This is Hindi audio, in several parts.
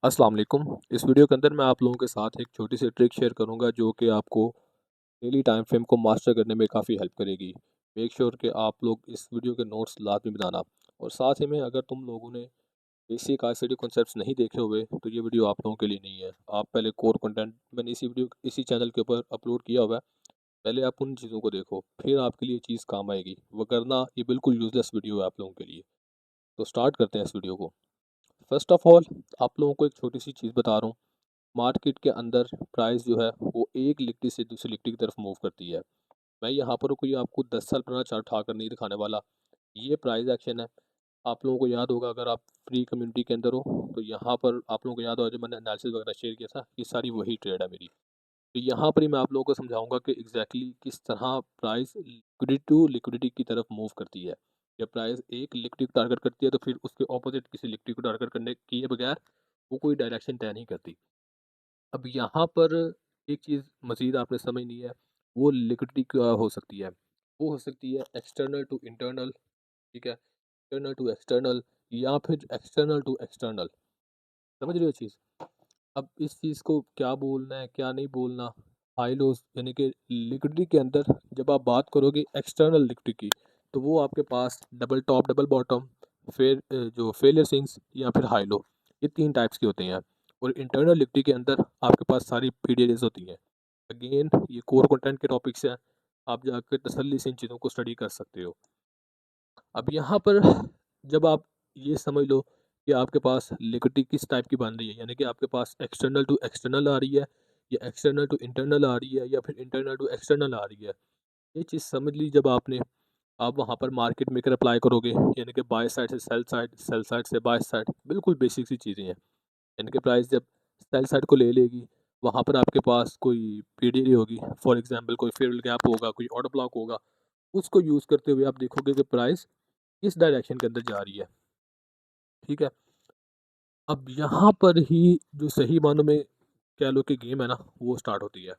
अस्सलाम वालेकुम। इस वीडियो के अंदर मैं आप लोगों के साथ एक छोटी सी ट्रिक शेयर करूंगा जो कि आपको डेली टाइम फ्रेम को मास्टर करने में काफ़ी हेल्प करेगी। मेक श्योर कि आप लोग इस वीडियो के नोट्स लाजमी बनाना। और साथ ही में अगर तुम लोगों ने बेसिक आईसीटी कॉन्सेप्ट्स नहीं देखे हुए तो ये वीडियो आप लोगों के लिए नहीं है। आप पहले कोर कंटेंट मैंने इसी चैनल के ऊपर अपलोड किया हुआ है। पहले आप उन चीज़ों को देखो, फिर आपके लिए चीज़ काम आएगी, वरना ये बिल्कुल यूजलेस वीडियो है आप लोगों के लिए। तो स्टार्ट करते हैं इस वीडियो को। फर्स्ट ऑफ ऑल, आप लोगों को एक छोटी सी चीज़ बता रहा हूँ। मार्केट के अंदर प्राइस जो है वो एक लिक्विड से दूसरी लिक्विड की तरफ मूव करती है। मैं यहाँ पर कोई आपको 10 साल पुराना चार्ट उठाकर नहीं दिखाने वाला। ये प्राइस एक्शन है। आप लोगों को याद होगा, अगर आप फ्री कम्युनिटी के अंदर हो तो यहाँ पर आप लोगों को याद होगा जब मैंने एनालिसिस वगैरह शेयर किया था, ये सारी वही ट्रेड है मेरी। तो यहाँ पर ही मैं आप लोगों को समझाऊंगा कि एग्जैक्टली किस तरह प्राइस लिक्विडिटी टू लिक्विडिटी की तरफ मूव करती है। जब प्राइस एक लिक्विडिटी को टारगेट करती है तो फिर उसके ऑपोजिट किसी लिक्विडिटी को टारगेट करने किए बगैर वो कोई डायरेक्शन तय नहीं करती। अब यहाँ पर एक चीज़ मज़ीद आपने समझनी है, वो लिक्विडिटी क्या हो सकती है। वो हो सकती है एक्सटर्नल टू इंटरनल, ठीक है, इंटरनल टू एक्सटर्नल, या फिर एक्सटर्नल टू एक्सटर्नल। समझ रहे हो चीज़? अब इस चीज़ को क्या बोलना है क्या नहीं बोलना, हाई लोज यानी कि लिक्विडिटी के अंदर जब आप बात करोगे एक्सटर्नल लिक्विडिटी की, तो वो आपके पास डबल टॉप डबल बॉटम, फिर जो फेलियर सिंक्स या फिर हाई लो, ये 3 टाइप्स के होते हैं। और इंटरनल लिक्विडिटी के अंदर आपके पास सारी पीडीएस होती हैं। अगेन ये कोर कंटेंट के टॉपिक्स हैं, आप जाकर तसल्ली से इन चीज़ों को स्टडी कर सकते हो। अब यहाँ पर जब आप ये समझ लो कि आपके पास लिक्विडिटी किस टाइप की बन रही है, यानी कि आपके पास एक्सटर्नल टू एक्सटर्नल आ रही है, या एक्सटर्नल टू इंटरनल आ रही है, या फिर इंटरनल टू एक्सटर्नल आ रही है, ये चीज़ समझ ली जब आपने, आप वहाँ पर मार्केट मेकर अप्लाई करोगे, यानी कि बाय साइड से सेल साइड, सेल साइड से बाय साइड, बिल्कुल बेसिक सी चीज़ें हैं। यानी कि प्राइस जब सेल साइड को ले लेगी, वहाँ पर आपके पास कोई पीडीडी होगी, फॉर एग्जांपल कोई फेवरल गैप होगा, कोई ऑर्डर ब्लॉक होगा, उसको यूज़ करते हुए आप देखोगे कि प्राइस किस डायरेक्शन के अंदर जा रही है। ठीक है, अब यहाँ पर ही जो सही मानों में कह लो कि गेम है ना, वो स्टार्ट होती है।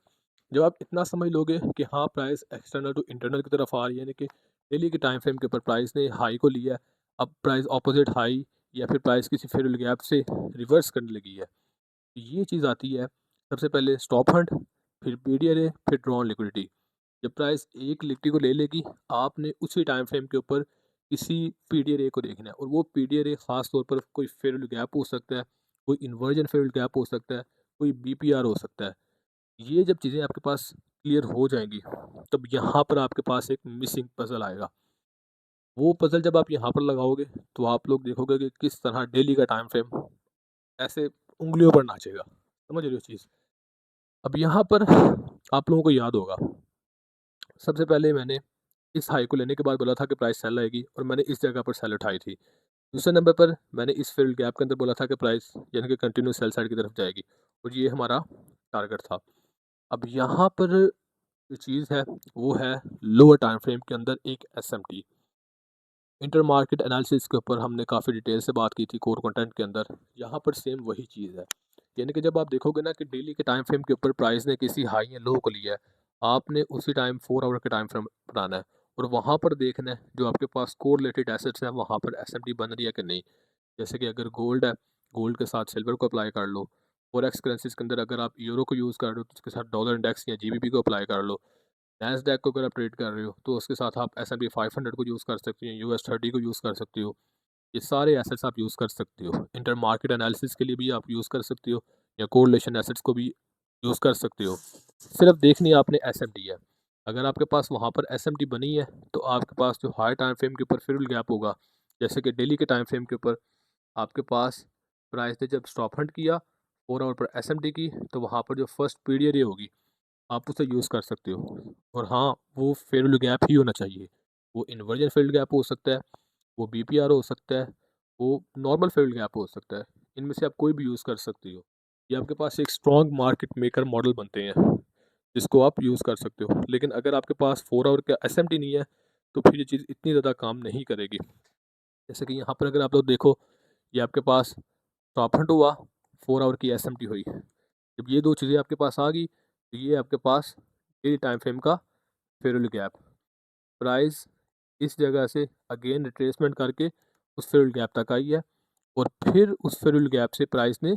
जब आप इतना समझ लोगे कि हाँ प्राइस एक्सटर्नल टू इंटरनल की तरफ आ रही है, यानी कि डेली के टाइम फ्रेम के ऊपर प्राइस ने हाई को लिया है, अब प्राइस ऑपोजिट हाई या फिर प्राइस किसी फेवरल गैप से रिवर्स करने लगी है, ये चीज़ आती है सबसे पहले स्टॉप हंट, फिर पीडीआरए, फिर ड्रॉन लिक्विडिटी। जब प्राइस एक लिक्विडिटी को ले लेगी, आपने उसी टाइम फ्रेम के ऊपर किसी पीडीआरए को देखना है, और वो पीडीआरए ख़ास तौर पर कोई फेवरल गैप हो सकता है, कोई इन्वर्जन फेवरल गैप हो सकता है, कोई बीपीआर हो सकता है। ये जब चीज़ें आपके पास क्लियर हो जाएंगी, तब यहाँ पर आपके पास एक मिसिंग पजल आएगा। वो पजल जब आप यहाँ पर लगाओगे तो आप लोग देखोगे कि किस तरह डेली का टाइम फ्रेम ऐसे उंगलियों पर नाचेगा। समझ रहे हो चीज़? अब यहाँ पर आप लोगों को याद होगा, सबसे पहले मैंने इस हाई को लेने के बाद बोला था कि प्राइस सेल आएगी, और मैंने इस जगह पर सेल उठाई थी। दूसरे नंबर पर मैंने इस फील्ड गैप के अंदर बोला था कि प्राइस यानी कि कंटिन्यू सेल साइड की तरफ जाएगी, और ये हमारा टारगेट था। अब यहाँ पर जो चीज़ है वो है लोअर टाइम फ्रेम के अंदर एक एसएमटी, इंटर मार्केट एनालिसिस के ऊपर हमने काफ़ी डिटेल से बात की थी कोर कंटेंट के अंदर। यहाँ पर सेम वही चीज़ है, यानी कि जब आप देखोगे ना कि डेली के टाइम फ्रेम के ऊपर प्राइस ने किसी हाई या लो को लिया है, आपने उसी टाइम 4 आवर के टाइम फ्रेम बनाना है, और वहाँ पर देखना है जो आपके पास कोर रिलेटेड एसेट्स हैं वहाँ पर एसएमटी बन रही है कि नहीं। जैसे कि अगर गोल्ड है, गोल्ड के साथ सिल्वर को अप्लाई कर लो। फॉरेक्स करेंसीज के अंदर अगर आप यूरो को यूज़ कर रहे हो तो उसके साथ डॉलर इंडेक्स या जीबीपी को अप्लाई कर लो। नैस्डैक को अगर आप ट्रेड कर रहे हो तो उसके साथ आप S&P 500 को यूज़ कर सकते हो, US 30 को यूज़ कर सकते हो। ये सारे एसेट्स आप यूज़ कर सकते हो। इंटर मार्केट एनालिसिस के लिए भी आप यूज़ कर सकते हो, या कोरिलेशन एसेट्स को भी यूज़ कर सकते हो। सिर्फ देखनी आपने एसएमटी है। अगर आपके पास वहाँ पर एसएमटी बनी है तो आपके पास जो हाई टाइम फ्रेम के ऊपर फिर गैप होगा, जैसे कि डेली के टाइम फ्रेम के ऊपर आपके पास प्राइस ने जब स्टॉप हंट किया 4 आवर पर एसएमटी की, तो वहाँ पर जो फर्स्ट पीरियड होगी आप उसे यूज़ कर सकते हो। और हाँ, वो फेल्ड गैप ही होना चाहिए। वो इन्वर्जन फेल्ड गैप हो सकता है, वो बीपीआर हो सकता है, वो नॉर्मल फेल्ड गैप हो सकता है। इनमें से आप कोई भी यूज़ कर सकते हो। ये आपके पास एक स्ट्रॉन्ग मार्केट मेकर मॉडल बनते हैं, जिसको आप यूज़ कर सकते हो। लेकिन अगर आपके पास 4 आवर का एसएमटी नहीं है, तो फिर ये चीज़ इतनी ज़्यादा काम नहीं करेगी। जैसे कि यहाँ पर अगर आप लोग देखो, ये आपके पास टॉप हंट हुआ, 4 आवर की एसएमटी हुई। जब ये 2 चीज़ें आपके पास आ गई, तो ये आपके पास डेली टाइम फ्रेम का फेयरवेल गैप। प्राइस इस जगह से अगेन रिट्रेसमेंट करके उस फेयरवेल गैप तक आई है, और फिर उस फेयरवेल गैप से प्राइस ने